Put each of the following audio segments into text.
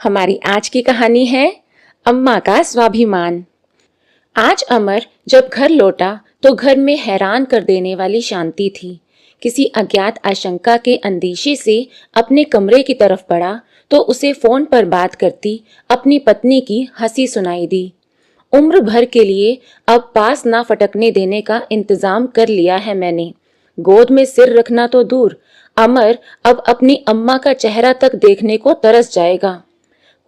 हमारी आज की कहानी है अम्मा का स्वाभिमान। आज अमर जब घर लौटा तो घर में हैरान कर देने वाली शांति थी। किसी अज्ञात आशंका के अंदेशे से अपने कमरे की तरफ बढ़ा तो उसे फोन पर बात करती अपनी पत्नी की हंसी सुनाई दी। उम्र भर के लिए अब पास ना फटकने देने का इंतजाम कर लिया है मैंने। गोद में सिर रखना तो दूर, अमर अब अपनी अम्मा का चेहरा तक देखने को तरस जाएगा।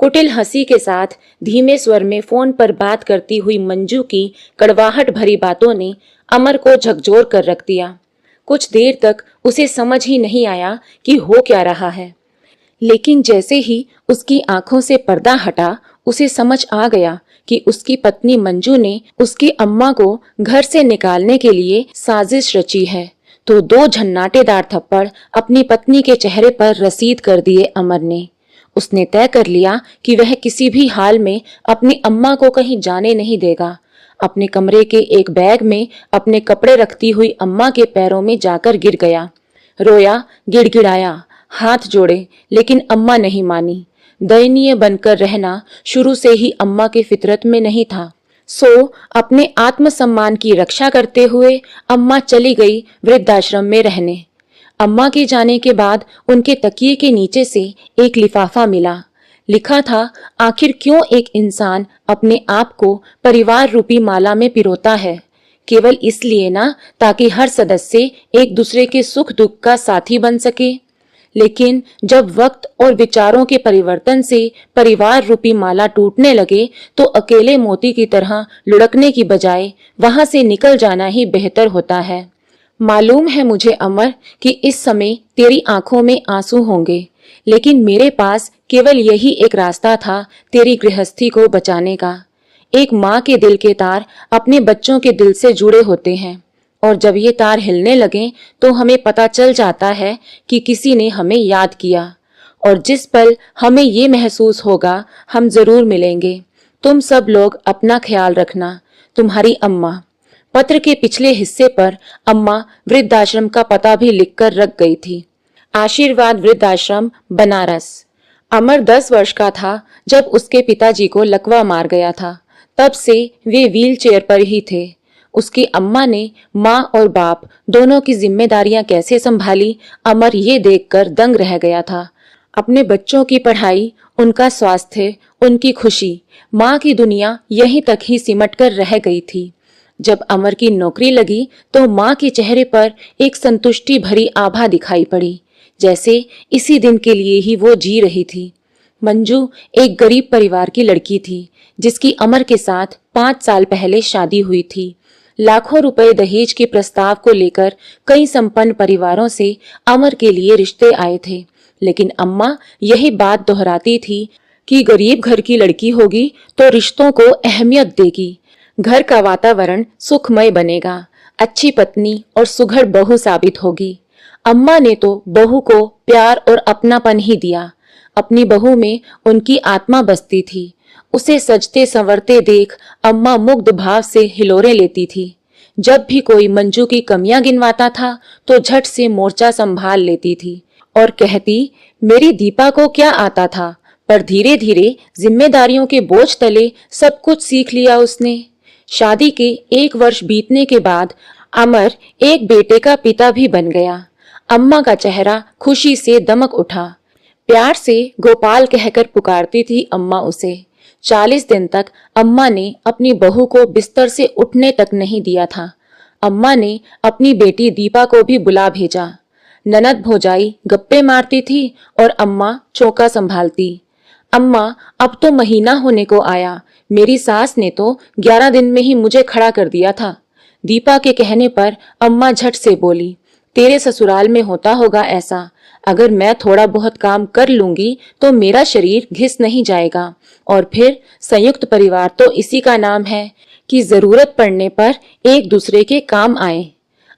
कुटिल हंसी के साथ धीमे स्वर में फोन पर बात करती हुई मंजू की कड़वाहट भरी बातों ने अमर को झकझोर कर रख दिया। कुछ देर तक उसे समझ ही नहीं आया कि हो क्या रहा है, लेकिन जैसे ही उसकी आंखों से पर्दा हटा उसे समझ आ गया कि उसकी पत्नी मंजू ने उसकी अम्मा को घर से निकालने के लिए साजिश रची है। तो दो झन्नाटेदार थप्पड़ अपनी पत्नी के चेहरे पर रसीद कर दिए अमर ने। उसने तय कर लिया कि वह किसी भी हाल में अपनी अम्मा को कहीं जाने नहीं देगा। अपने कमरे के एक बैग में अपने कपड़े रखती हुई अम्मा के पैरों में जाकर गिर गया। रोया, गिड़गिड़ाया, हाथ जोड़े, लेकिन अम्मा नहीं मानी। दयनीय बनकर रहना शुरू से ही अम्मा की फितरत में नहीं था। सो अपने आत्मसम्मान की रक्षा करते हुए अम्मा चली गई वृद्धाश्रम में रहने। अम्मा के जाने के बाद उनके तकिए के नीचे से एक लिफाफा मिला। लिखा था, आखिर क्यों एक इंसान अपने आप को परिवार रूपी माला में पिरोता है? केवल इसलिए ना ताकि हर सदस्य एक दूसरे के सुख दुख का साथी बन सके। लेकिन जब वक्त और विचारों के परिवर्तन से परिवार रूपी माला टूटने लगे तो अकेले मोती की तरह लुढ़कने की बजाय वहां से निकल जाना ही बेहतर होता है। मालूम है मुझे अमर कि इस समय तेरी आंखों में आंसू होंगे, लेकिन मेरे पास केवल यही एक रास्ता था तेरी गृहस्थी को बचाने का। एक माँ के दिल के तार अपने बच्चों के दिल से जुड़े होते हैं, और जब ये तार हिलने लगे तो हमें पता चल जाता है कि किसी ने हमें याद किया। और जिस पल हमें ये महसूस होगा हम जरूर मिलेंगे। तुम सब लोग अपना ख्याल रखना। तुम्हारी अम्मा। पत्र के पिछले हिस्से पर अम्मा वृद्धाश्रम का पता भी लिखकर रख गई थी। आशीर्वाद वृद्धाश्रम, बनारस। अमर 10 वर्ष का था जब उसके पिताजी को लकवा मार गया था। तब से वे व्हील चेयर पर ही थे। उसकी अम्मा ने माँ और बाप दोनों की जिम्मेदारियां कैसे संभाली, अमर ये देखकर दंग रह गया था। अपने बच्चों की पढ़ाई, उनका स्वास्थ्य, उनकी खुशी, माँ की दुनिया यहीं तक ही सिमट कर रह गई थी। जब अमर की नौकरी लगी तो माँ के चेहरे पर एक संतुष्टि भरी आभा दिखाई पड़ी, जैसे इसी दिन के लिए ही वो जी रही थी। मंजू एक गरीब परिवार की लड़की थी जिसकी अमर के साथ 5 साल पहले शादी हुई थी। लाखों रुपए दहेज के प्रस्ताव को लेकर कई संपन्न परिवारों से अमर के लिए रिश्ते आए थे, लेकिन अम्मा यही बात दोहराती थी कि गरीब घर की लड़की होगी तो रिश्तों को अहमियत देगी, घर का वातावरण सुखमय बनेगा, अच्छी पत्नी और सुघड़ बहू साबित होगी। अम्मा ने तो बहू को प्यार और अपनापन ही दिया। अपनी बहू में उनकी आत्मा बसती थी। उसे सजते संवरते देख अम्मा मुग्ध भाव से हिलोरे लेती थी। जब भी कोई मंजू की कमियां गिनवाता था तो झट से मोर्चा संभाल लेती थी और कहती, मेरी दीपा को क्या आता था, पर धीरे धीरे जिम्मेदारियों के बोझ तले सब कुछ सीख लिया उसने। शादी के 1 वर्ष बीतने के बाद अमर एक बेटे का पिता भी बन गया। अम्मा का चेहरा खुशी से दमक उठा। प्यार से गोपाल कहकर पुकारती थी अम्मा उसे। 40 दिन तक अम्मा ने अपनी बहू को बिस्तर से उठने तक नहीं दिया था। अम्मा ने अपनी बेटी दीपा को भी बुला भेजा। ननद भौजाई गप्पे मारती थी और अम्मा चौका संभालती। अम्मा, अब तो महीना होने को आया, मेरी सास ने तो 11 दिन में ही मुझे खड़ा कर दिया था। दीपा के कहने पर अम्मा झट से बोली, तेरे ससुराल में होता होगा ऐसा। अगर मैं थोड़ा बहुत काम कर लूंगी तो मेरा शरीर घिस नहीं जाएगा, और फिर संयुक्त परिवार तो इसी का नाम है कि जरूरत पड़ने पर एक दूसरे के काम आए।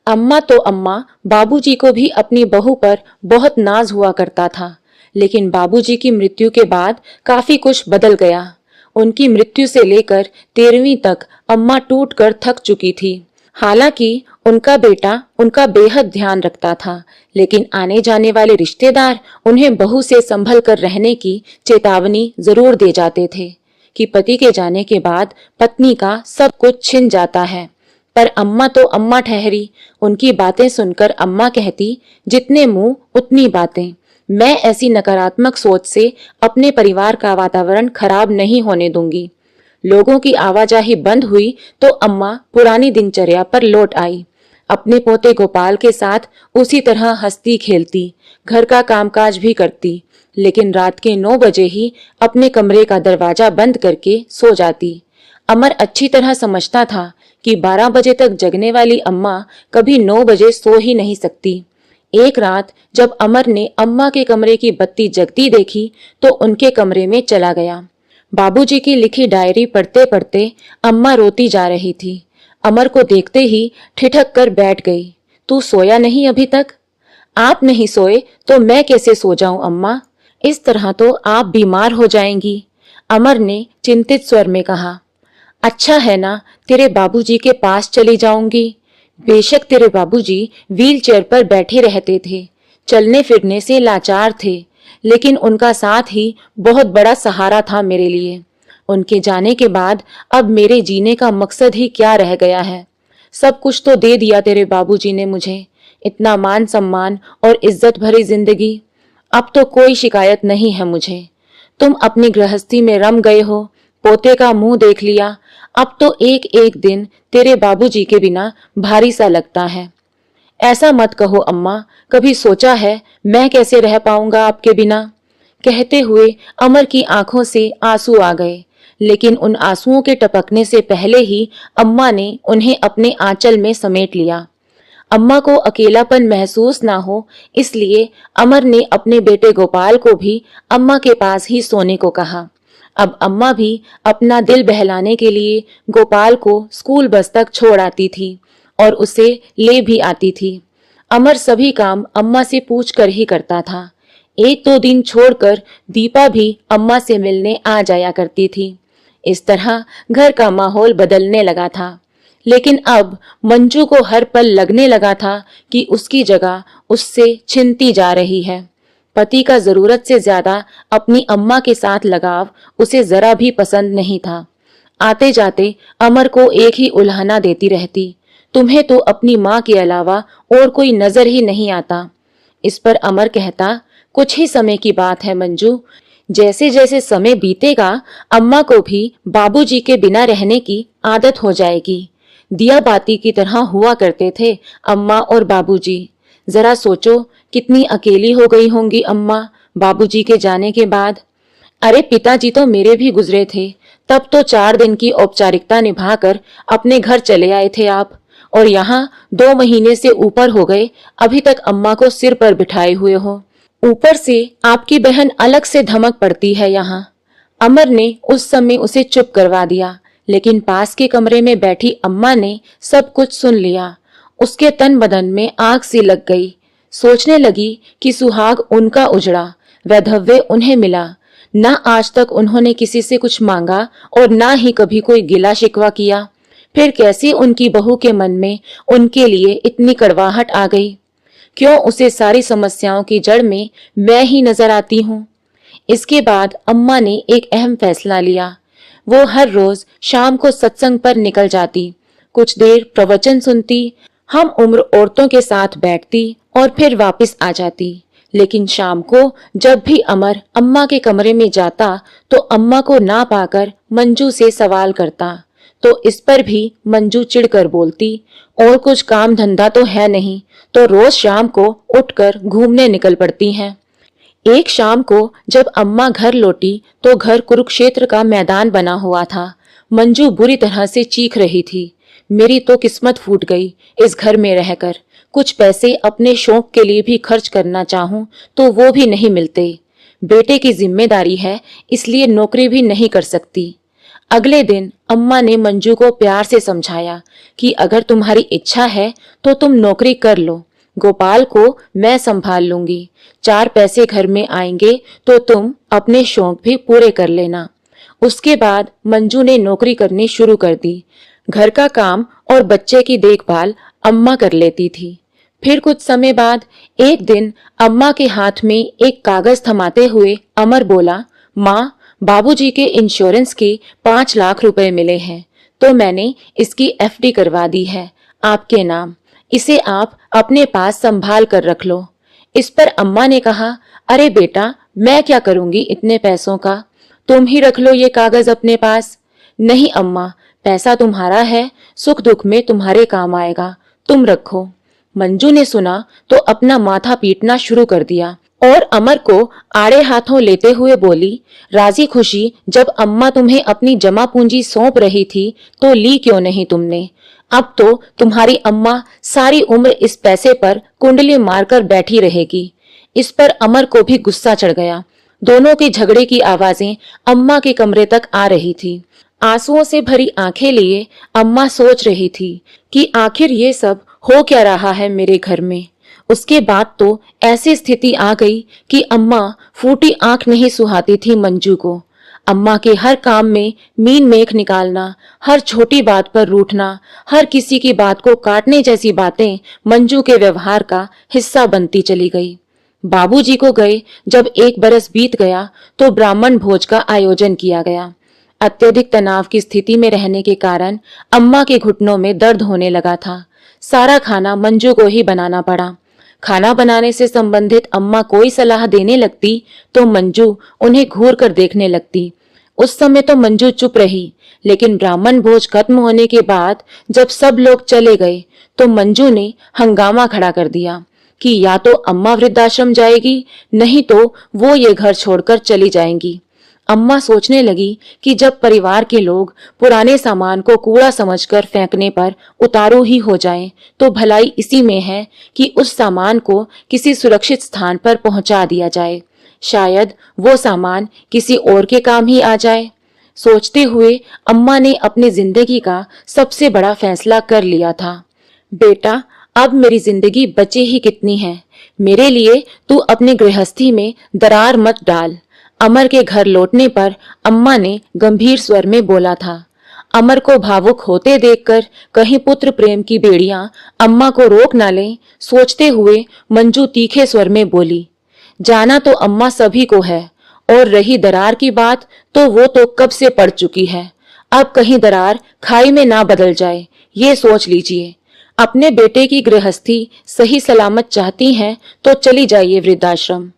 अम्मा तो अम्मा, बाबूजी को भी अपनी बहू पर बहुत नाज हुआ करता था, लेकिन बाबूजी की मृत्यु के बाद काफी कुछ बदल गया। उनकी मृत्यु से लेकर 13वीं तक अम्मा टूट कर थक चुकी थी। हालांकि उनका बेटा उनका बेहद ध्यान रखता था, लेकिन आने जाने वाले रिश्तेदार उन्हें बहू से संभल कर रहने की चेतावनी जरूर दे जाते थे कि पति के जाने के बाद पत्नी का सब कुछ छिन जाता है। पर अम्मा तो अम्मा ठहरी। उनकी बातें सुनकर अम्मा कहती, जितने मुंह उतनी बातें। मैं ऐसी नकारात्मक सोच से अपने परिवार का वातावरण खराब नहीं होने दूंगी। लोगों की आवाजाही बंद हुई तो अम्मा पुरानी दिनचर्या पर लौट आई। अपने पोते गोपाल के साथ उसी तरह हंसती खेलती, घर का कामकाज भी करती, लेकिन रात के 9 बजे ही अपने कमरे का दरवाजा बंद करके सो जाती। अमर अच्छी तरह समझता था कि 12 बजे तक जगने वाली अम्मा कभी 9 बजे सो ही नहीं सकती। एक रात जब अमर ने अम्मा के कमरे की बत्ती जगती देखी तो उनके कमरे में चला गया। बाबूजी की लिखी डायरी पढ़ते पढ़ते अम्मा रोती जा रही थी। अमर को देखते ही ठिठक कर बैठ गई। तू सोया नहीं अभी तक? आप नहीं सोए तो मैं कैसे सो जाऊं अम्मा? इस तरह तो आप बीमार हो जाएंगी, अमर ने चिंतित स्वर में कहा। अच्छा है ना, तेरे बाबूजी के पास चली जाऊंगी। बेशक तेरे बाबूजी व्हीलचेयर पर बैठे रहते थे, चलने फिरने से लाचार थे, लेकिन उनका साथ ही बहुत बड़ा सहारा था मेरे लिए। उनके जाने के बाद अब मेरे जीने का मकसद ही क्या रह गया है? सब कुछ तो दे दिया तेरे बाबूजी ने मुझे, इतना मान सम्मान और इज्जत भरी जिंदगी। अब तो कोई शिकायत नहीं है मुझे। तुम अपनी गृहस्थी में रम गए हो, पोते का मुंह देख लिया। अब तो एक एक दिन तेरे बाबूजी के बिना भारी सा लगता है। ऐसा मत कहो अम्मा, कभी सोचा है मैं कैसे रह पाऊंगा आपके बिना? कहते हुए अमर की आंखों से आंसू आ गए, लेकिन उन आंसुओं के टपकने से पहले ही अम्मा ने उन्हें अपने आंचल में समेट लिया। अम्मा को अकेलापन महसूस ना हो, इसलिए अमर ने अपने बेटे गोपाल को भी अम्मा के पास ही सोने को कहा। अब अम्मा भी अपना दिल बहलाने के लिए गोपाल को स्कूल बस तक छोड़ आती थी और उसे ले भी आती थी। अमर सभी काम अम्मा से पूछकर ही करता था। एक दो दिन छोड़कर दीपा भी अम्मा से मिलने आ जाया करती थी। इस तरह घर का माहौल बदलने लगा था, लेकिन अब मंजू को हर पल लगने लगा था कि उसकी जगह उससे छिनती जा रही है। पति का जरूरत से ज्यादा अपनी अम्मा के साथ लगाव उसे जरा भी पसंद नहीं था। आते जाते अमर को एक ही उल्हाना देती रहती, तुम्हें तो अपनी माँ के अलावा और कोई नजर ही नहीं आता। इस पर अमर कहता, कुछ ही समय की बात है मंजू, जैसे जैसे समय बीतेगा अम्मा को भी बाबूजी के बिना रहने की आदत हो जाएगी। दिया बाती की तरह हुआ करते थे अम्मा और बाबूजी। जरा सोचो कितनी अकेली हो गई होंगी अम्मा बाबूजी के जाने के बाद। अरे पिताजी तो मेरे भी गुजरे थे, तब तो 4 दिन की औपचारिकता निभाकर अपने घर चले आए थे आप, और यहाँ 2 महीने से ऊपर हो गए, अभी तक अम्मा को सिर पर बिठाए हुए हो। ऊपर से आपकी बहन अलग से धमक पड़ती है यहाँ। अमर ने उस समय उसे चुप करवा दिया, लेकिन पास के कमरे में बैठी अम्मा ने सब कुछ सुन लिया। उसके तन बदन में आग सी लग गई। सोचने लगी कि सुहाग उनका उजड़ा, वैधव्य उन्हें मिला। ना आज तक उन्होंने किसी से कुछ मांगा और ना ही कभी कोई गिला शिकवा किया। फिर कैसे उनकी बहू के मन में उनके लिए इतनी कड़वाहट आ गई? क्यों उसे सारी समस्याओं की जड़ में मैं ही नजर आती हूँ? इसके बाद अम्मा ने एक अहम फैसला लिया। वो हर रोज शाम को सत्संग पर निकल जाती, कुछ देर प्रवचन सुनती, हम उम्र औरतों के साथ बैठती और फिर वापस आ जाती। लेकिन शाम को जब भी अमर अम्मा के कमरे में जाता तो अम्मा को ना पाकर मंजू से सवाल करता, तो इस पर भी मंजू चिढ़कर बोलती, और कुछ काम धंधा तो है नहीं, तो रोज शाम को उठकर घूमने निकल पड़ती हैं। एक शाम को जब अम्मा घर लौटी तो घर कुरुक्षेत्र का मैदान बना हुआ था। मंजू बुरी तरह से चीख रही थी, मेरी तो किस्मत फूट गई इस घर में रहकर। कुछ पैसे अपने शौक के लिए भी खर्च करना चाहूं तो वो भी नहीं मिलते। बेटे की जिम्मेदारी है, इसलिए नौकरी भी नहीं कर सकती। अगले दिन अम्मा ने मंजू को प्यार से समझाया कि अगर तुम्हारी इच्छा है तो तुम नौकरी कर लो, गोपाल को मैं संभाल लूंगी। 4 पैसे घर में आएंगे तो तुम अपने शौक भी पूरे कर लेना। उसके बाद मंजू ने नौकरी करनी शुरू कर दी। घर का काम और बच्चे की देखभाल अम्मा कर लेती थी। फिर कुछ समय बाद एक दिन अम्मा के हाथ में एक कागज थमाते हुए अमर बोला, माँ, बाबूजी के इंश्योरेंस के 5 लाख रुपए मिले हैं, तो मैंने इसकी एफडी करवा दी है आपके नाम। इसे आप अपने पास संभाल कर रख लो। इस पर अम्मा ने कहा, अरे बेटा, मैं क्या करूंगी इतने पैसों का, तुम ही रख लो ये कागज अपने पास। नहीं अम्मा, पैसा तुम्हारा है, सुख दुख में तुम्हारे काम आएगा, तुम रखो। मंजू ने सुना तो अपना माथा पीटना शुरू कर दिया और अमर को आड़े हाथों लेते हुए बोली, राजी खुशी जब अम्मा तुम्हें अपनी जमा पूंजी सौंप रही थी तो ली क्यों नहीं तुमने? अब तो तुम्हारी अम्मा सारी उम्र इस पैसे पर कुंडली मारकर बैठी रहेगी। इस पर अमर को भी गुस्सा चढ़ गया। दोनों के झगड़े की आवाजें अम्मा के कमरे तक आ रही थी। आंसुओं से भरी आंखें लिए अम्मा सोच रही थी कि आखिर ये सब हो क्या रहा है मेरे घर में। उसके बाद तो ऐसी स्थिति आ गई कि अम्मा फूटी आंख नहीं सुहाती थी मंजू को। अम्मा के हर काम में मीन मेख निकालना, हर छोटी बात पर रूठना, हर किसी की बात को काटने जैसी बातें मंजू के व्यवहार का हिस्सा बनती चली गई। बाबूजी को गए जब 1 बरस बीत गया तो ब्राह्मण भोज का आयोजन किया गया। अत्यधिक तनाव की स्थिति में रहने के कारण अम्मा के घुटनों में दर्द होने लगा था। सारा खाना मंजू को ही बनाना पड़ा। खाना बनाने से संबंधित अम्मा कोई सलाह देने लगती तो मंजू उन्हें घूर कर देखने लगती। उस समय तो मंजू चुप रही, लेकिन ब्राह्मण भोज खत्म होने के बाद जब सब लोग चले गए तो मंजू ने हंगामा खड़ा कर दिया कि या तो अम्मा वृद्धाश्रम जाएगी, नहीं तो वो ये घर छोड़कर चली जाएंगी। अम्मा सोचने लगी कि जब परिवार के लोग पुराने सामान को कूड़ा समझकर फेंकने पर उतारू ही हो जाएं, तो भलाई इसी में है कि उस सामान को किसी सुरक्षित स्थान पर पहुंचा दिया जाए। शायद वो सामान किसी और के काम ही आ जाए। सोचते हुए अम्मा ने अपनी जिंदगी का सबसे बड़ा फैसला कर लिया था। बेटा, अब मेरी जिंदगी बचे ही कितनी है, मेरे लिए तू अपनी गृहस्थी में दरार मत डाल। अमर के घर लौटने पर अम्मा ने गंभीर स्वर में बोला था। अमर को भावुक होते देखकर कहीं पुत्र प्रेम की बेड़ियां अम्मा को रोक न लें, सोचते हुए मंजू तीखे स्वर में बोली, जाना तो अम्मा सभी को है, और रही दरार की बात तो वो तो कब से पड़ चुकी है। अब कहीं दरार खाई में ना बदल जाए, ये सोच लीजिए। अपने बेटे की गृहस्थी सही सलामत चाहती हैं तो चली जाइए वृद्धाश्रम।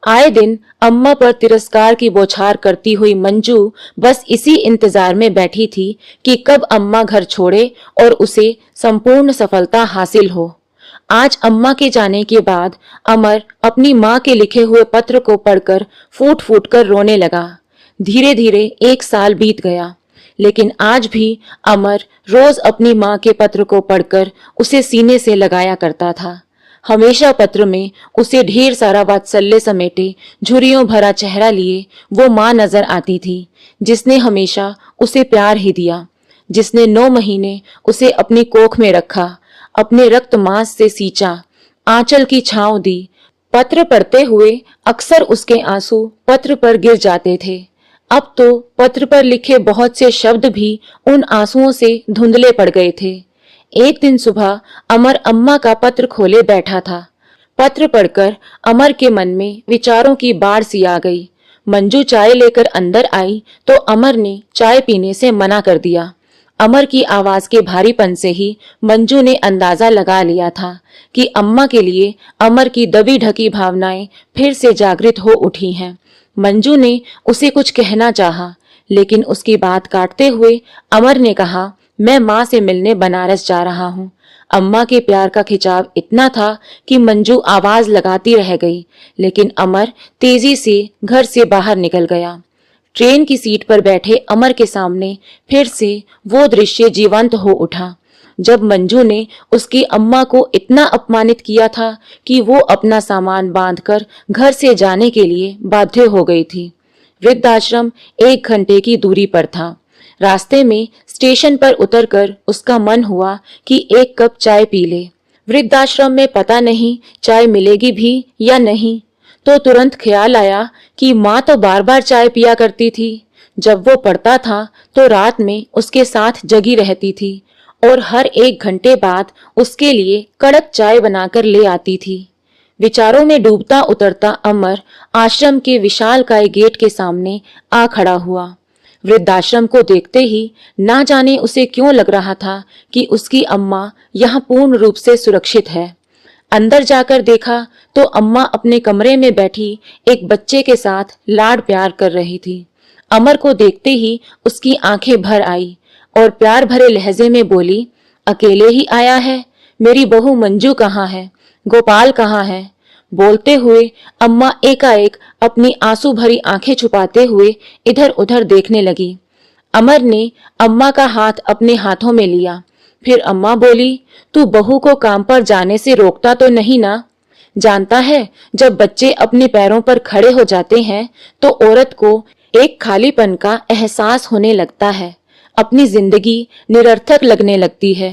आए दिन अम्मा पर तिरस्कार की बौछार करती हुई मंजू बस इसी इंतजार में बैठी थी कि कब अम्मा घर छोड़े और उसे संपूर्ण सफलता हासिल हो। आज अम्मा के जाने के बाद अमर अपनी माँ के लिखे हुए पत्र को पढ़कर फूट फूट कर रोने लगा। धीरे धीरे 1 साल बीत गया, लेकिन आज भी अमर रोज अपनी माँ के पत्र को पढ़कर उसे सीने से लगाया करता था। हमेशा पत्र में उसे ढेर सारा वात्सल्य समेटे झुर्रियों भरा चेहरा लिए वो माँ नजर आती थी, जिसने हमेशा उसे प्यार ही दिया, जिसने 9 महीने उसे अपनी कोख में रखा, अपने रक्त मांस से सींचा, आंचल की छांव दी। पत्र पढ़ते हुए अक्सर उसके आंसू पत्र पर गिर जाते थे। अब तो पत्र पर लिखे बहुत से शब्द भी उन आंसुओं से धुंधले पड़ गए थे। एक दिन सुबह अमर अम्मा का पत्र खोले बैठा था। पत्र पढ़कर अमर के मन में विचारों की बाढ़ सी आ गई। मंजू चाय लेकर अंदर आई तो अमर ने चाय पीने से मना कर दिया। अमर की आवाज के भारीपन से ही मंजू ने अंदाजा लगा लिया था कि अम्मा के लिए अमर की दबी ढकी भावनाएं फिर से जागृत हो उठी हैं। मंजू ने उसे कुछ कहना चाहा, लेकिन उसकी बात काटते हुए अमर ने कहा, मैं माँ से मिलने बनारस जा रहा हूँ। अम्मा के प्यार का खिंचाव इतना था कि मंजू आवाज लगाती रह गई, लेकिन अमर तेजी से घर से बाहर निकल गया। ट्रेन की सीट पर बैठे अमर के सामने फिर से वो दृश्य जीवंत हो उठा, जब मंजू ने उसकी अम्मा को इतना अपमानित किया था कि वो अपना सामान बांधकर घर से जाने के लिए बाध्य हो गई थी। वृद्धाश्रम 1 घंटे की दूरी पर था। रास्ते में स्टेशन पर उतरकर उसका मन हुआ कि 1 कप चाय पी ले। वृद्धाश्रम में पता नहीं चाय मिलेगी भी या नहीं, तो तुरंत ख्याल आया कि माँ तो बार बार चाय पिया करती थी। जब वो पढ़ता था तो रात में उसके साथ जगी रहती थी और हर 1 घंटे बाद उसके लिए कड़क चाय बनाकर ले आती थी। विचारों में डूबता उतरता अमर आश्रम के विशालकाय गेट के सामने आ खड़ा हुआ। वृद्धाश्रम को देखते ही ना जाने उसे क्यों लग रहा था कि उसकी अम्मा यहाँ पूर्ण रूप से सुरक्षित है। अंदर जाकर देखा तो अम्मा अपने कमरे में बैठी एक बच्चे के साथ लाड प्यार कर रही थी। अमर को देखते ही उसकी आंखें भर आई और प्यार भरे लहजे में बोली, अकेले ही आया है? मेरी बहू मंजू कहाँ है? गोपाल कहाँ है? बोलते हुए अम्मा एकाएक अपनी आंसू भरी आंखें छुपाते हुए इधर उधर देखने लगी। अमर ने अम्मा का हाथ अपने हाथों में लिया। फिर अम्मा बोली, तू बहू को काम पर जाने से रोकता तो नहीं ना? जानता है, जब बच्चे अपने पैरों पर खड़े हो जाते हैं तो औरत को एक खालीपन का एहसास होने लगता है। अपनी जिंदगी निरर्थक लगने लगती है।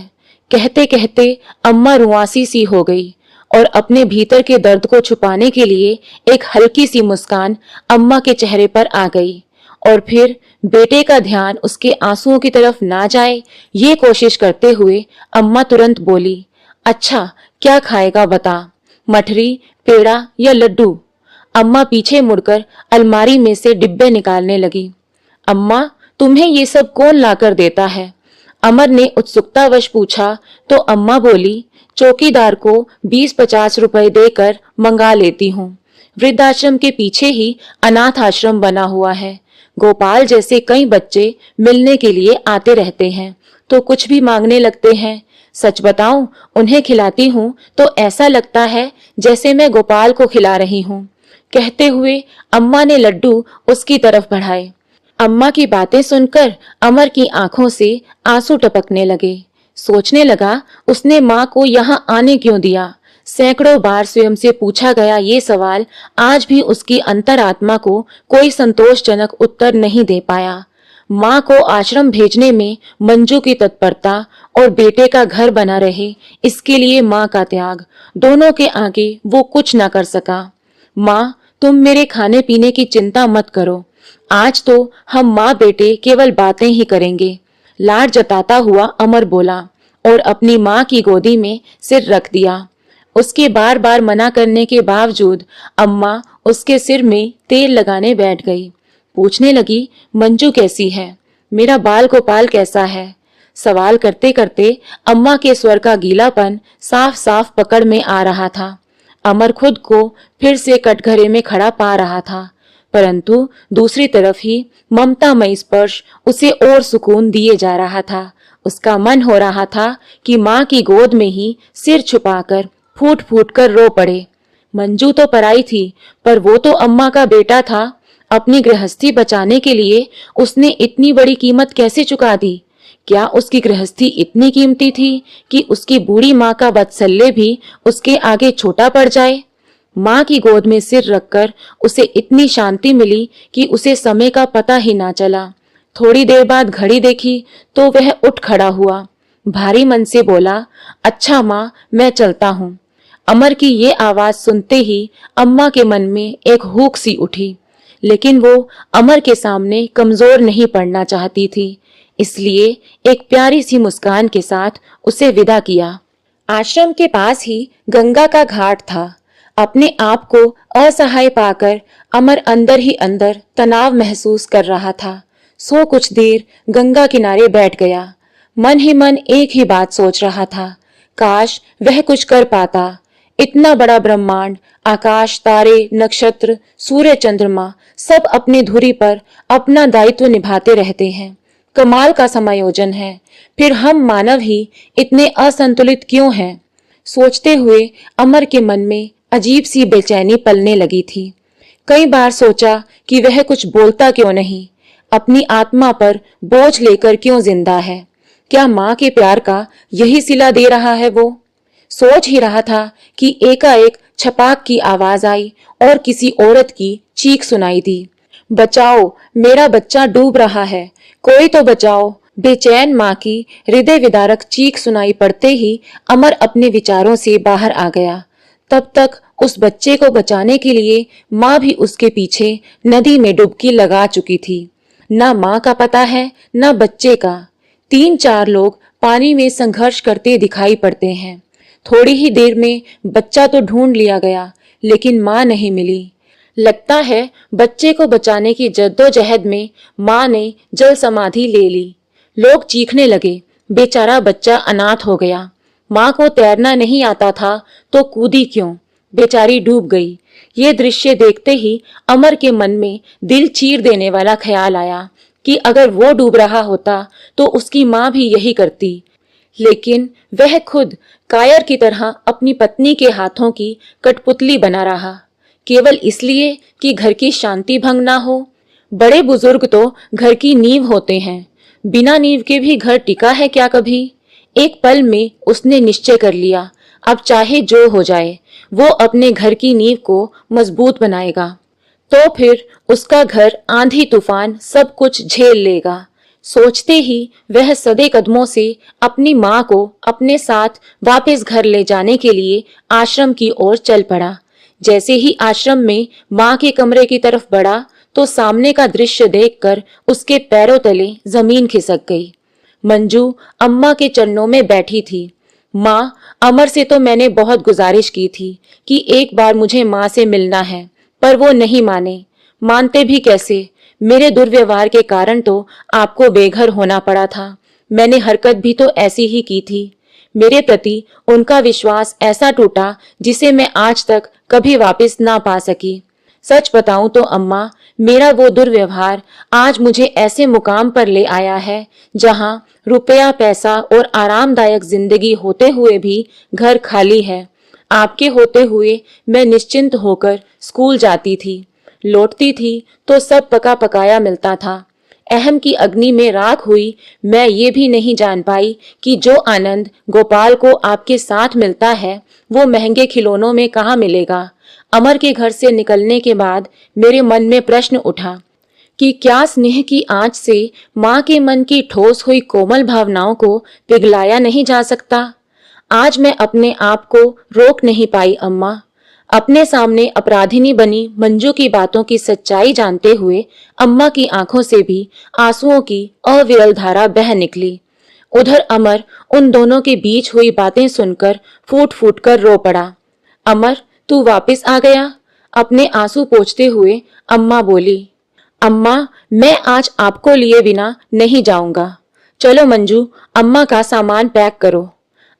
कहते कहते अम्मा रुआंसी सी हो गई और अपने भीतर के दर्द को छुपाने के लिए एक हल्की सी मुस्कान अम्मा के चेहरे पर आ गई। और फिर बेटे का ध्यान उसके आंसुओं की तरफ ना जाए, ये कोशिश करते हुए अम्मा तुरंत बोली, अच्छा क्या खाएगा बता, मठरी, पेड़ा या लड्डू? अम्मा पीछे मुड़कर अलमारी में से डिब्बे निकालने लगी। अम्मा, तुम्हें ये सब कौन लाकर देता है? अमर ने उत्सुकतावश पूछा तो अम्मा बोली, चौकीदार को 20-50 रुपए देकर मंगा लेती हूँ। वृद्धाश्रम के पीछे ही अनाथ आश्रम बना हुआ है। गोपाल जैसे कई बच्चे मिलने के लिए आते रहते हैं तो कुछ भी मांगने लगते हैं। सच बताऊं, उन्हें खिलाती हूँ तो ऐसा लगता है जैसे मैं गोपाल को खिला रही हूँ। कहते हुए अम्मा ने लड्डू उसकी तरफ बढ़ाए। अम्मा की बातें सुनकर अमर की आंखों से आंसू टपकने लगे। सोचने लगा, उसने माँ को यहाँ आने क्यों दिया? सैकड़ों बार स्वयं से पूछा गया ये सवाल आज भी उसकी अंतरात्मा को कोई संतोषजनक उत्तर नहीं दे पाया। माँ को आश्रम भेजने में मंजू की तत्परता और बेटे का घर बना रहे इसके लिए माँ का त्याग, दोनों के आगे वो कुछ न कर सका। माँ, तुम मेरे खाने पीने की चिंता मत करो, आज तो हम माँ बेटे केवल बातें ही करेंगे। लाड जताता हुआ अमर बोला और अपनी माँ की गोदी में सिर रख दिया। उसके बार बार मना करने के बावजूद अम्मा उसके सिर में तेल लगाने बैठ गई। पूछने लगी, मंजू कैसी है? मेरा बाल गोपाल कैसा है? सवाल करते करते अम्मा के स्वर का गीलापन साफ साफ पकड़ में आ रहा था। अमर खुद को फिर से कटघरे में खड़ा पा रहा था, परंतु दूसरी तरफ ही ममतामयी स्पर्श उसे और सुकून दिए जा रहा था। उसका मन हो रहा था कि माँ की गोद में ही सिर छुपाकर फूट फूट कर रो पड़े। मंजू तो पराई थी, पर वो तो अम्मा का बेटा था। अपनी गृहस्थी बचाने के लिए उसने इतनी बड़ी कीमत कैसे चुका दी? क्या उसकी गृहस्थी इतनी कीमती थी कि उसकी बूढ़ी माँ का वात्सल्य भी उसके आगे छोटा पड़ जाए? माँ की गोद में सिर रखकर उसे इतनी शांति मिली कि उसे समय का पता ही ना चला। थोड़ी देर बाद घड़ी देखी तो वह उठ खड़ा हुआ। भारी मन से बोला, अच्छा माँ, मैं चलता हूँ। अमर की ये आवाज सुनते ही अम्मा के मन में एक हुक सी उठी, लेकिन वो अमर के सामने कमजोर नहीं पड़ना चाहती थी, इसलिए एक प्यारी सी मुस्कान के साथ उसे विदा किया। आश्रम के पास ही गंगा का घाट था। अपने आप को असहाय पाकर अमर अंदर ही अंदर तनाव महसूस कर रहा था। सो कुछ देर गंगा किनारे बैठ गया। मन ही मन एक ही बात सोच रहा था, काश वह कुछ कर पाता। इतना बड़ा ब्रह्मांड, आकाश, तारे, नक्षत्र, सूर्य, चंद्रमा सब अपनी धुरी पर अपना दायित्व निभाते रहते हैं। कमाल का समायोजन है। फिर हम मानव ही इतने असंतुलित क्यों हैं? सोचते हुए अमर के मन में अजीब सी बेचैनी पलने लगी थी। कई बार सोचा कि वह कुछ बोलता क्यों नहीं, अपनी आत्मा पर बोझ लेकर क्यों जिंदा है? क्या माँ के प्यार का यही सिला दे रहा है वो? सोच ही रहा था कि एकाएक छपाक की आवाज आई और किसी औरत की चीख सुनाई दी, बचाओ, मेरा बच्चा डूब रहा है, कोई तो बचाओ। बेचैन माँ की हृदय विदारक चीख सुनाई पड़ते ही अमर अपने विचारों से बाहर आ गया। तब तक उस बच्चे को बचाने के लिए माँ भी उसके पीछे नदी में डुबकी लगा चुकी थी। ना माँ का पता है, ना बच्चे का। 3-4 लोग पानी में संघर्ष करते दिखाई पड़ते हैं। थोड़ी ही देर में बच्चा तो ढूंढ लिया गया, लेकिन माँ नहीं मिली। लगता है बच्चे को बचाने की जद्दोजहद में माँ ने जल समाधि ले ली। लोग चीखने लगे, बेचारा बच्चा अनाथ हो गया। माँ को तैरना नहीं आता था तो कूदी क्यों, बेचारी डूब गई। ये दृश्य देखते ही अमर के मन में दिल चीर देने वाला ख्याल आया कि अगर वो डूब रहा होता तो उसकी माँ भी यही करती। लेकिन वह खुद कायर की तरह अपनी पत्नी के हाथों की कठपुतली बना रहा, केवल इसलिए कि घर की शांति भंग ना हो। बड़े बुजुर्ग तो घर की नींव होते हैं, बिना नींव के भी घर टिका है क्या कभी? एक पल में उसने निश्चय कर लिया, अब चाहे जो हो जाए वो अपने घर की नींव को मजबूत बनाएगा। तो फिर उसका घर आंधी तूफान सब कुछ झेल लेगा। सोचते ही वह सदे कदमों से अपनी माँ को अपने साथ वापस घर ले जाने के लिए आश्रम की ओर चल पड़ा। जैसे ही आश्रम में माँ के कमरे की तरफ बढ़ा तो सामने का दृश्य देखकर उसके पैरों तले जमीन खिसक गई। मंजू अम्मा के चरणों में बैठी थी। माँ, अमर से तो मैंने बहुत गुजारिश की थी कि एक बार मुझे माँ से मिलना है, पर वो नहीं माने। मानते भी कैसे? मेरे दुर्व्यवहार के कारण तो आपको बेघर होना पड़ा था। मैंने हरकत भी तो ऐसी ही की थी। मेरे प्रति उनका विश्वास ऐसा टूटा जिसे मैं आज तक कभी वापस ना पा सकी। सच बताऊं तो अम्मा, मेरा वो दुर्व्यवहार आज मुझे ऐसे मुकाम पर ले आया है जहां रुपया पैसा और आरामदायक जिंदगी होते हुए भी घर खाली है। आपके होते हुए मैं निश्चिंत होकर स्कूल जाती थी, लौटती थी तो सब पका पकाया मिलता था। अहम की अग्नि में राख हुई मैं ये भी नहीं जान पाई कि जो आनंद गोपाल को आपके साथ मिलता है वो महंगे खिलौनों में कहाँ मिलेगा। अमर के घर से निकलने के बाद मेरे मन में प्रश्न उठा कि क्या स्नेह की आंच से माँ के मन की ठोस हुई कोमल भावनाओं को पिघलाया नहीं जा सकता। आज मैं अपने आप को रोक नहीं पाई अम्मा। अपने सामने अपराधिनी बनी मंजू की बातों की सच्चाई जानते हुए अम्मा की आंखों से भी आंसुओं की अविरल धारा बह निकली। उधर अमर उन दोनों के बीच हुई बातें सुनकर फूट फूट कर रो पड़ा। अमर, तू वापस आ गया? अपने आंसू पोंछते हुए अम्मा बोली। अम्मा, मैं आज आपको लिए बिना नहीं जाऊंगा। चलो मंजू, अम्मा का सामान पैक करो।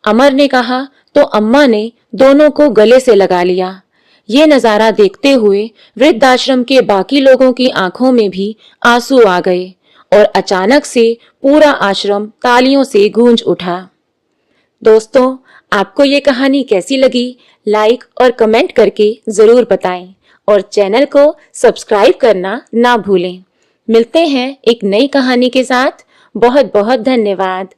अमर ने कहा तो अम्मा ने दोनों को गले से लगा लिया। ये नजारा देखते हुए वृद्धाश्रम के बाकी लोगों की आंखों में भी आंसू आ गए और अचानक से पूरा आश्रम तालियों से गूंज उठा। दोस्तों, आपको ये कहानी कैसी लगी? लाइक और कमेंट करके जरूर बताएं और चैनल को सब्सक्राइब करना ना भूलें। मिलते हैं एक नई कहानी के साथ। बहुत बहुत धन्यवाद।